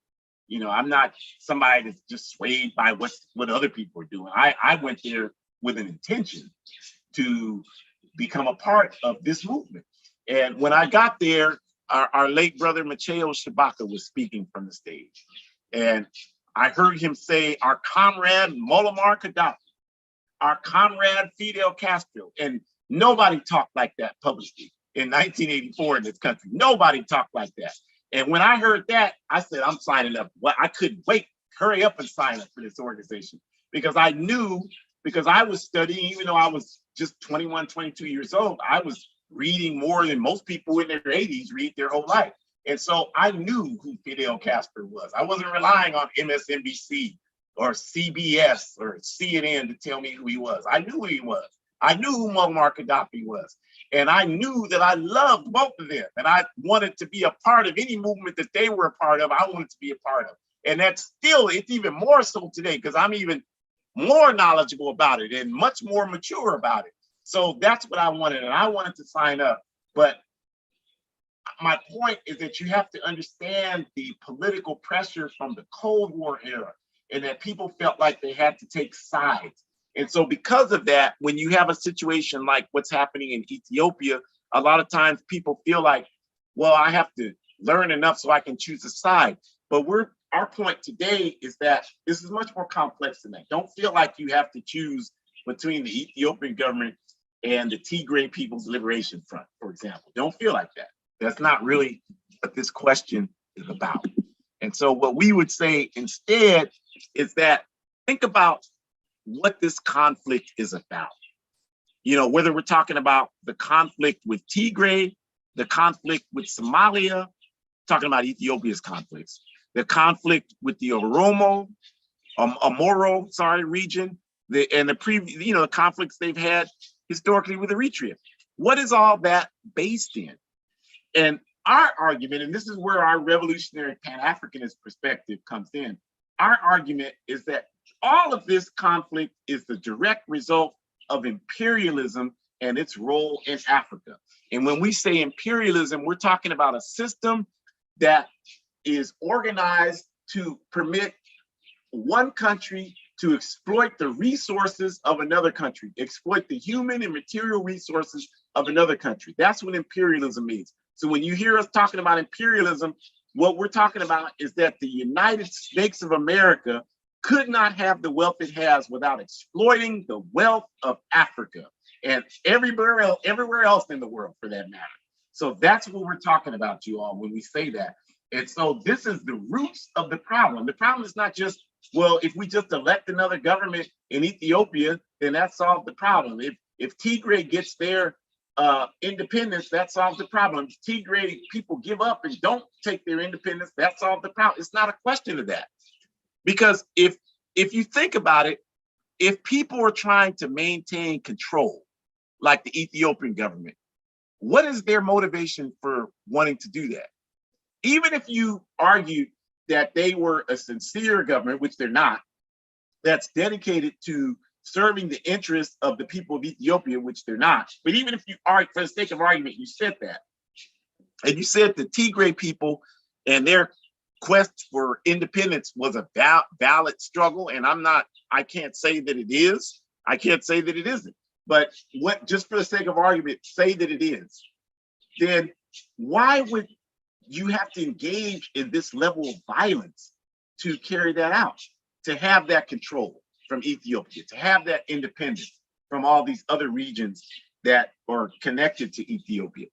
I'm not somebody that's just swayed by what other people are doing. I went there with an intention to become a part of this movement. And when I got there, our late brother Matteo Shabaka was speaking from the stage. And I heard him say, our comrade Muammar Gaddafi, our comrade Fidel Castro. And nobody talked like that publicly in 1984 in this country. Nobody talked like that. And when I heard that, I said, I'm signing up. Well, I couldn't wait. Hurry up and sign up for this organization. Because I knew, because I was studying, even though I was just 21, 22 years old, I was reading more than most people in their 80s read their whole life. And so I knew who Fidel Castro was. I wasn't relying on MSNBC or CBS or CNN to tell me who he was. I knew who he was. I knew who Muammar Gaddafi was. And I knew that I loved both of them. And I wanted to be a part of any movement that they were a part of. I wanted to be a part of. And it's even more so today, because I'm even more knowledgeable about it and much more mature about it. So that's what I wanted. And I wanted to sign up. But my point is that you have to understand the political pressure from the Cold War era, and that people felt like they had to take sides. And so because of that, when you have a situation like what's happening in Ethiopia, a lot of times people feel like, well, I have to learn enough so I can choose a side. But our point today is that this is much more complex than that. Don't feel like you have to choose between the Ethiopian government and the Tigray People's Liberation Front, for example. Don't feel like that. That's not really what this question is about. And so what we would say instead is that think about what this conflict is about. You know, whether we're talking about the conflict with Tigray, the conflict with Somalia, talking about Ethiopia's conflicts, the conflict with the Oromo, Amoro, region, the conflicts they've had historically with Eritrea. What is all that based in? And our argument, and this is where our revolutionary Pan-Africanist perspective comes in, our argument is that all of this conflict is the direct result of imperialism and its role in Africa. And when we say imperialism, we're talking about a system that is organized to permit one country to exploit the resources of another country, exploit the human and material resources of another country. That's what imperialism means. So when you hear us talking about imperialism, what we're talking about is that the United States of America could not have the wealth it has without exploiting the wealth of Africa and everywhere else in the world for that matter. So that's what we're talking about, you all, when we say that. And so this is the roots of the problem. The problem is not just, well, if we just elect another government in Ethiopia, then that solves the problem. If Tigray gets their independence, that solves the problem. If Tigray people give up and don't take their independence, that solves the problem. It's not a question of that. Because if you think about it, if people are trying to maintain control, like the Ethiopian government, what is their motivation for wanting to do that? Even if you argue that they were a sincere government, which they're not, that's dedicated to serving the interests of the people of Ethiopia, which they're not. But even if you are, for the sake of argument, you said that, and you said the Tigray people and their quest for independence was a valid struggle, and I can't say that it is. I can't say that it isn't. But just for the sake of argument, say that it is. Then why would you have to engage in this level of violence to carry that out, to have that control from Ethiopia, to have that independence from all these other regions that are connected to Ethiopia?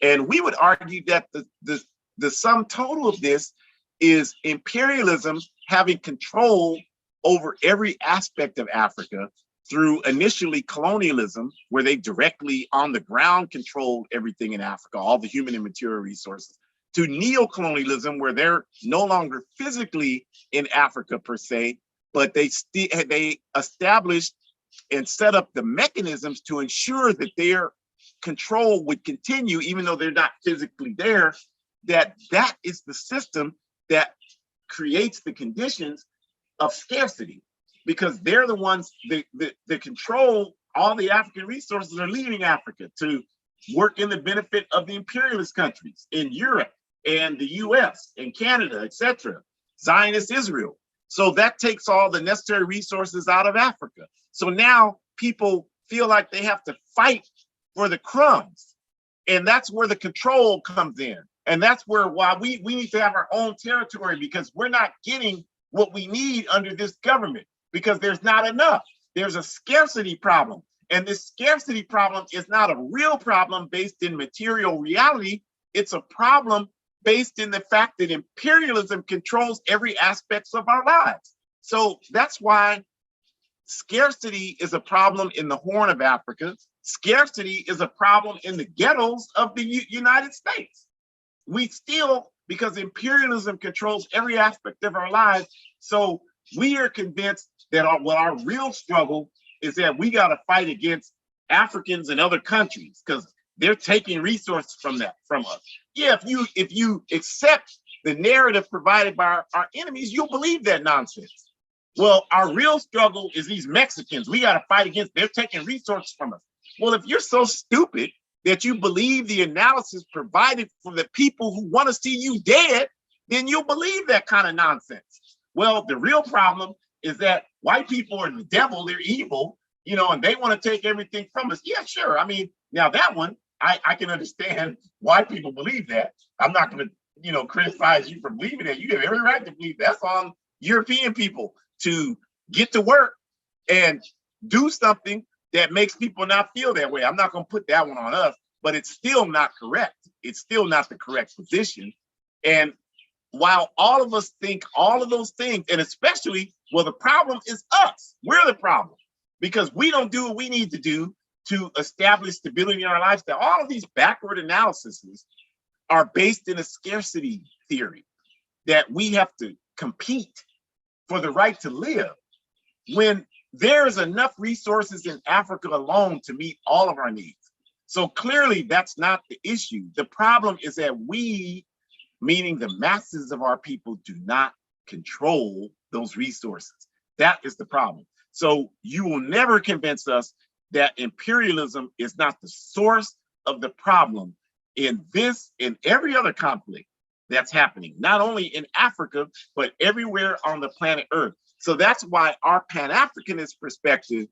And we would argue that the sum total of this is imperialism having control over every aspect of Africa through initially colonialism, where they directly on the ground controlled everything in Africa, all the human and material resources, to neo-colonialism, where they're no longer physically in Africa per se, but they established and set up the mechanisms to ensure that their control would continue, even though they're not physically there. That is the system that creates the conditions of scarcity, because they're the ones that control all the African resources are leaving Africa to work in the benefit of the imperialist countries in Europe and the US and Canada, etc., Zionist Israel. So that takes all the necessary resources out of Africa. So now people feel like they have to fight for the crumbs. And that's where the control comes in. And that's why we need to have our own territory, because we're not getting what we need under this government, because there's not enough. There's a scarcity problem. And this scarcity problem is not a real problem based in material reality. It's a problem based in the fact that imperialism controls every aspect of our lives. So that's why scarcity is a problem in the Horn of Africa. Scarcity is a problem in the ghettos of the United States. We still, because imperialism controls every aspect of our lives, so we are convinced that our real struggle is that we got to fight against Africans and other countries, because they're taking resources from us. Yeah, if you accept the narrative provided by our enemies, you'll believe that nonsense. Well, our real struggle is these Mexicans. We got to fight against, they're taking resources from us. Well, if you're so stupid that you believe the analysis provided for the people who want to see you dead, then you'll believe that kind of nonsense. Well, the real problem is that white people are the devil, they're evil, and they want to take everything from us. Yeah, sure. I mean, now that one, I can understand why people believe that. I'm not going to criticize you for believing that. You have every right to believe. That's on European people to get to work and do something that makes people not feel that way. I'm not going to put that one on us, but it's still not correct. It's still not the correct position. And while all of us think all of those things, and especially, well, the problem is us. We're the problem because we don't do what we need to do to establish stability in our lifestyle. All of these backward analyses are based in a scarcity theory that we have to compete for the right to live when there is enough resources in Africa alone to meet all of our needs. So clearly that's not the issue. The problem is that we, meaning the masses of our people, do not control those resources. That is the problem. So you will never convince us that imperialism is not the source of the problem in this and every other conflict that's happening, not only in Africa, but everywhere on the planet Earth. So that's why our Pan-Africanist perspective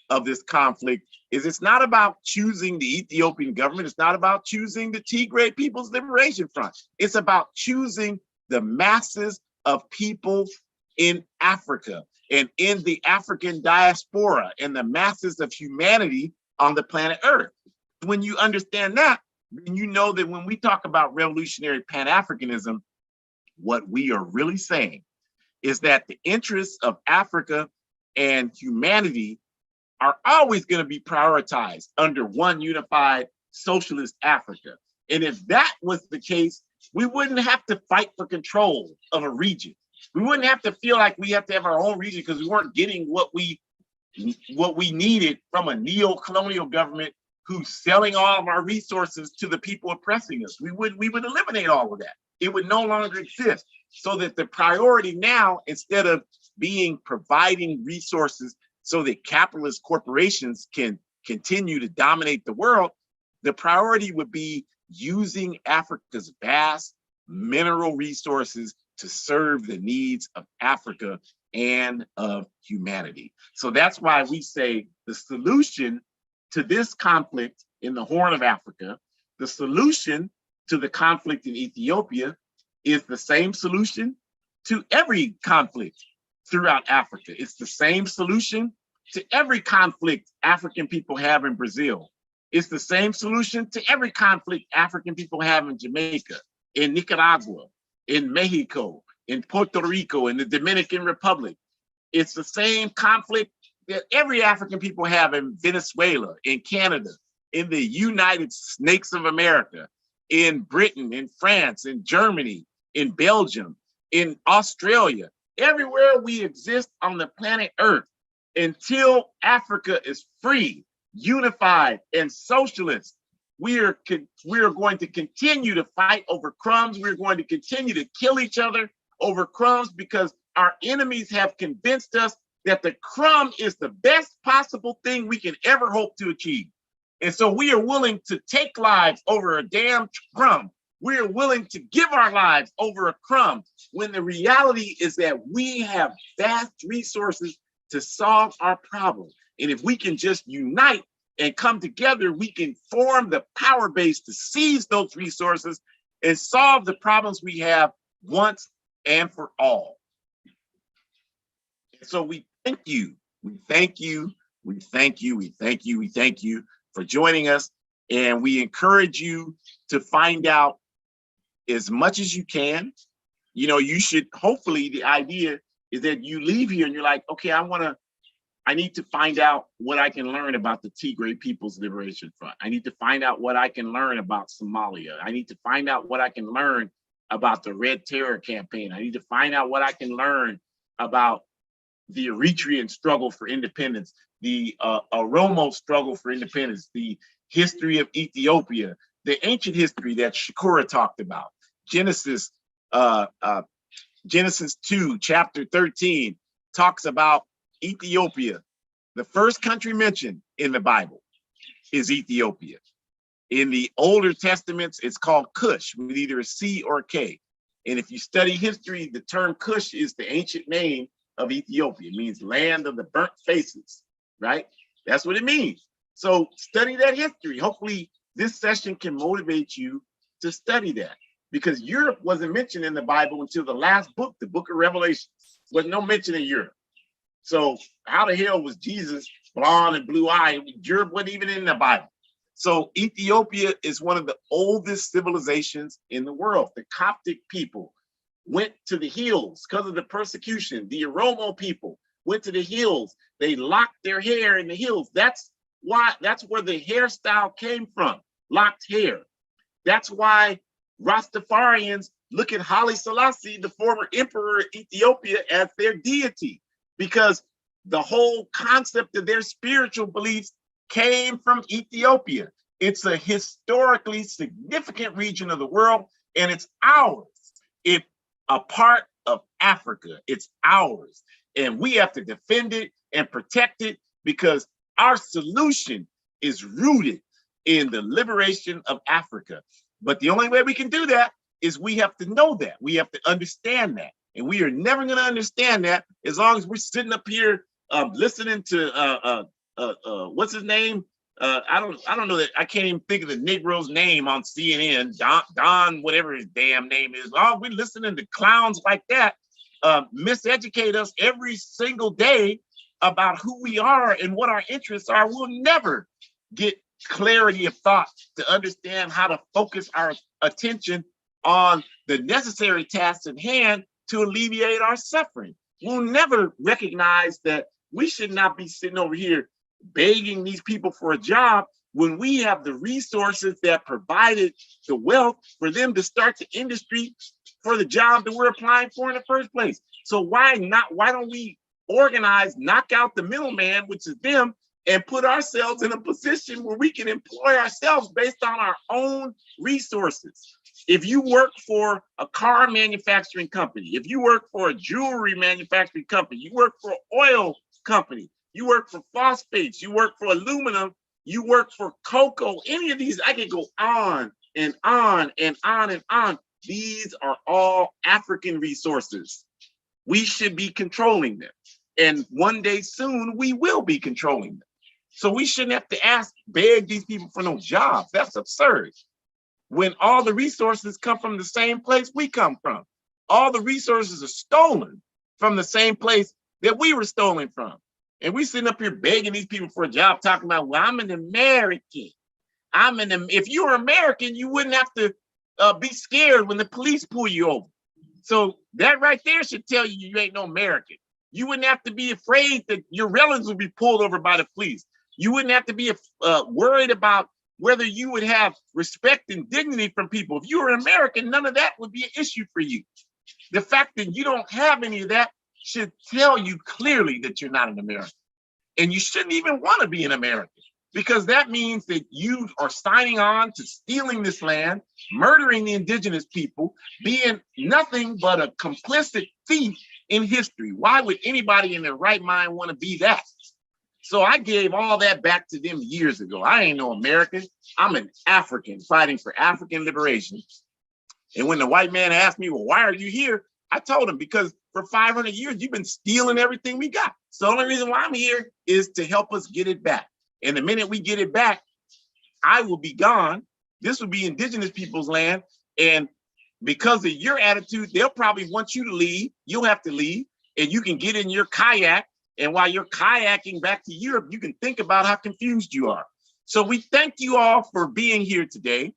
of this conflict is it's not about choosing the Ethiopian government. It's not about choosing the Tigray People's Liberation Front. It's about choosing the masses of people in Africa and in the African diaspora and the masses of humanity on the planet Earth. When you understand that, then you know that when we talk about revolutionary Pan-Africanism, what we are really saying is that the interests of Africa and humanity are always going to be prioritized under one unified socialist Africa. And if that was the case, we wouldn't have to fight for control of a region. We wouldn't have to feel like we have to have our own region because we weren't getting what we needed from a neo-colonial government who's selling all of our resources to the people oppressing us. We would eliminate all of that. It would no longer exist. So that the priority now, instead of being providing resources so that capitalist corporations can continue to dominate the world, the priority would be using Africa's vast mineral resources to serve the needs of Africa and of humanity. So that's why we say the solution to this conflict in the Horn of Africa, the solution to the conflict in Ethiopia is the same solution to every conflict throughout Africa. It's the same solution to every conflict African people have in Brazil. It's the same solution to every conflict African people have in Jamaica, in Nicaragua, in Mexico, in Puerto Rico, in the Dominican Republic. It's the same conflict that every African people have in Venezuela, in Canada, in the United Snakes of America, in Britain, in France, in Germany, in Belgium, in Australia. Everywhere we exist on the planet Earth, until Africa is free, unified, and socialist, we are going to continue to fight over crumbs. We're going to continue to kill each other over crumbs because our enemies have convinced us that the crumb is the best possible thing we can ever hope to achieve. And so we are willing to take lives over a damn crumb. We are willing to give our lives over a crumb when the reality is that we have vast resources to solve our problem. And if we can just unite and come together, we can form the power base to seize those resources and solve the problems we have once and for all. And so we thank you. We thank you. We thank you. We thank you. We thank you for joining us. And we encourage you to find out as much as you can. You know, you should, hopefully the idea is that you leave here and you're like, okay, I need to find out what I can learn about the Tigray People's Liberation Front. I need to find out what I can learn about Somalia. I need to find out what I can learn about the Red Terror campaign. I need to find out what I can learn about the Eritrean struggle for independence, the Oromo struggle for independence, the history of Ethiopia, the ancient history that Shakura talked about. Genesis 2, chapter 13, talks about Ethiopia. The first country mentioned in the Bible is Ethiopia. In the older testaments, it's called Cush with either a C or a K. And if you study history, the term Cush is the ancient name of Ethiopia. It means land of the burnt faces, right? That's what it means. So study that history. Hopefully this session can motivate you to study that. because Europe wasn't mentioned in the Bible until the last book, the book of Revelation. Was no mention of Europe. So how the hell was Jesus blonde and blue-eyed? Europe wasn't even in the Bible. So Ethiopia is one of the oldest civilizations in the world. The Coptic people went to the hills because of the persecution. The Oromo people went to the hills. They locked their hair in the hills. That's where the hairstyle came from, locked hair. That's why Rastafarians look at Haile Selassie, the former emperor of Ethiopia, as their deity, because the whole concept of their spiritual beliefs came from Ethiopia. It's a historically significant region of the world, and it's ours. It's a part of Africa. It's ours, and we have to defend it and protect it, because our solution is rooted in the liberation of Africa. But the only way we can do that is we have to know that. We have to understand that. And we are never going to understand that as long as we're sitting up here listening to what's his name? I don't know that. I can't even think of the Negro's name on CNN. Don, whatever his damn name is. Oh, we're listening to clowns like that miseducate us every single day about who we are and what our interests are. We'll never get clarity of thought to understand how to focus our attention on the necessary tasks at hand to alleviate our suffering. We'll never recognize that we should not be sitting over here begging these people for a job when we have the resources that provided the wealth for them to start the industry for the job that we're applying for in the first place. So why don't we organize, knock out the middleman, which is them, and put ourselves in a position where we can employ ourselves based on our own resources? If you work for a car manufacturing company, if you work for a jewelry manufacturing company, you work for an oil company, you work for phosphates, you work for aluminum, you work for cocoa, any of these, I can go on and on and on and on. These are all African resources. We should be controlling them. And one day soon, we will be controlling them. So we shouldn't have to beg these people for no jobs. That's absurd. When all the resources come from the same place we come from. All the resources are stolen from the same place that we were stolen from. And we sitting up here begging these people for a job, talking about, well, I'm an American. If you were American, you wouldn't have to be scared when the police pull you over. So that right there should tell you you ain't no American. You wouldn't have to be afraid that your relatives would be pulled over by the police. You wouldn't have to be worried about whether you would have respect and dignity from people. If you were an American, none of that would be an issue for you. The fact that you don't have any of that should tell you clearly that you're not an American. And you shouldn't even want to be an American, because that means that you are signing on to stealing this land, murdering the indigenous people, being nothing but a complicit thief in history. Why would anybody in their right mind want to be that? So I gave all that back to them years ago. I ain't no American. I'm an African fighting for African liberation. And when the white man asked me, well, why are you here? I told him, because for 500 years, you've been stealing everything we got. So the only reason why I'm here is to help us get it back. And the minute we get it back, I will be gone. This will be indigenous people's land. And because of your attitude, they'll probably want you to leave. You'll have to leave, and you can get in your kayak. And while you're kayaking back to Europe, you can think about how confused you are. So we thank you all for being here today.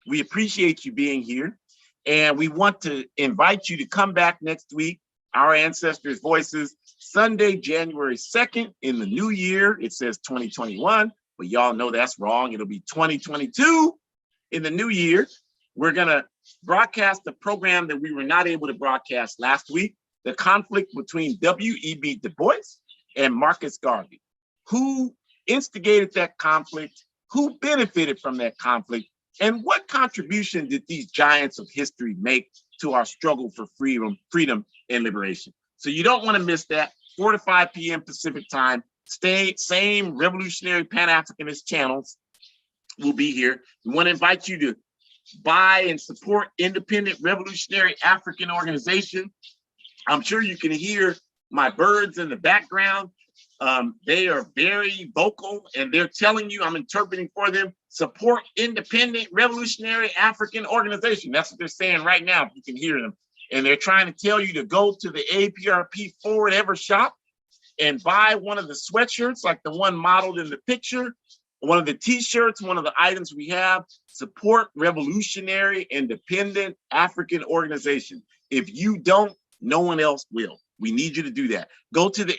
We appreciate you being here. And we want to invite you to come back next week. Our Ancestors' Voices, Sunday, January 2nd in the new year. It says 2021, but y'all know that's wrong. It'll be 2022 in the new year. We're going to broadcast the program that we were not able to broadcast last week, the conflict between W.E.B. Du Bois and Marcus Garvey. Who instigated that conflict? Who benefited from that conflict? And what contribution did these giants of history make to our struggle for freedom and liberation? So you don't want to miss that. 4 to 5 p.m. Pacific time. Same revolutionary Pan-Africanist channels will be here. We want to invite you to buy and support independent revolutionary African organization. I'm sure you can hear my birds in the background. They are very vocal, and they're telling you, I'm interpreting for them, support independent revolutionary African organization. That's what they're saying right now, if you can hear them. And they're trying to tell you to go to the APRP Forward Ever shop and buy one of the sweatshirts, like the one modeled in the picture, one of the t-shirts, one of the items we have. Support revolutionary independent African organization. If you don't, no one else will. We need you to do that. Go to the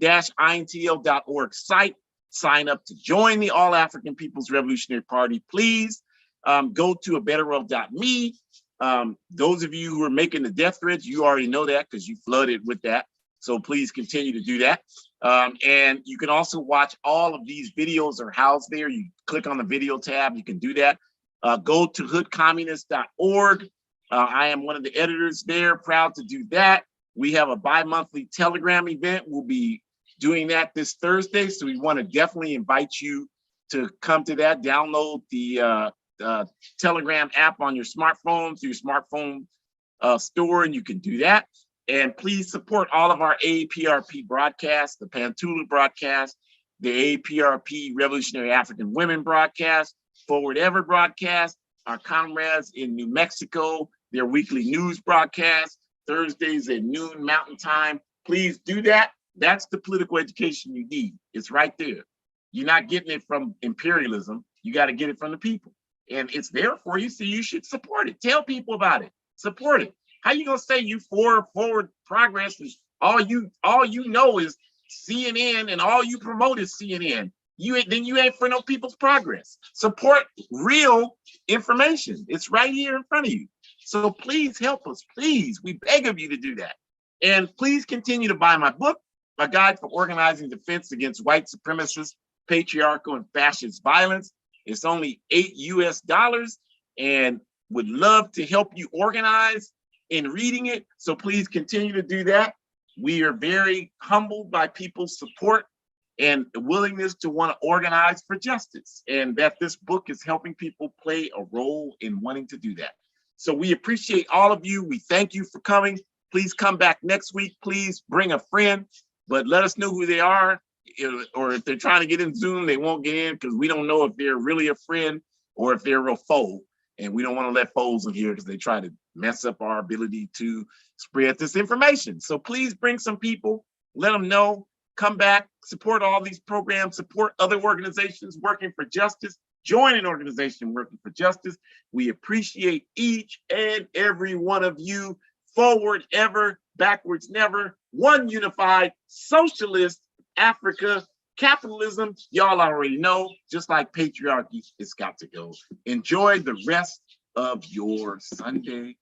aprp-intl.org site, sign up to join the All African People's Revolutionary Party. Please go to abetterworld.me. Those of you who are making the death threats, you already know that because you flooded with that. So please continue to do that. And you can also watch all of these videos are housed there. You click on the video tab, you can do that. Go to hoodcommunist.org. I am one of the editors there, proud to do that. We have a bi-monthly Telegram event. We'll be doing that this Thursday. So we want to definitely invite you to come to that. Download the Telegram app on your smartphone through your smartphone store, and you can do that. And please support all of our APRP broadcasts, the Pantulu broadcast, the APRP Revolutionary African Women broadcast, Forward Ever broadcast, our comrades in New Mexico, their weekly news broadcast, Thursdays at noon Mountain Time. Please do that. That's the political education you need. It's right there. You're not getting it from imperialism. You got to get it from the people. And it's there for you, so you should support it. Tell people about it. Support it. How you gonna say you for forward progress is all you know is CNN and all you promote is CNN? You ain't for no people's progress. Support real information. It's right here in front of you. So please help us. Please, we beg of you to do that. And please continue to buy my book, A Guide for Organizing Defense Against White Supremacist, Patriarchal, and Fascist Violence. It's only $8 US, and would love to help you organize in reading it. So please continue to do that. We are very humbled by people's support and willingness to want to organize for justice, and that this book is helping people play a role in wanting to do that. So we appreciate all of you. We thank you for coming. Please come back next week. Please bring a friend, but let us know who they are, or if they're trying to get in Zoom, they won't get in because we don't know if they're really a friend or if they're a foe. And we don't want to let foes in here because they try to mess up our ability to spread this information. So please bring some people, let them know, come back, support all these programs, support other organizations working for justice, join an organization working for justice. We appreciate each and every one of you. Forward ever, backwards never. One unified socialist Africa. Capitalism, y'all already know, just like patriarchy, it's got to go. Enjoy the rest of your Sunday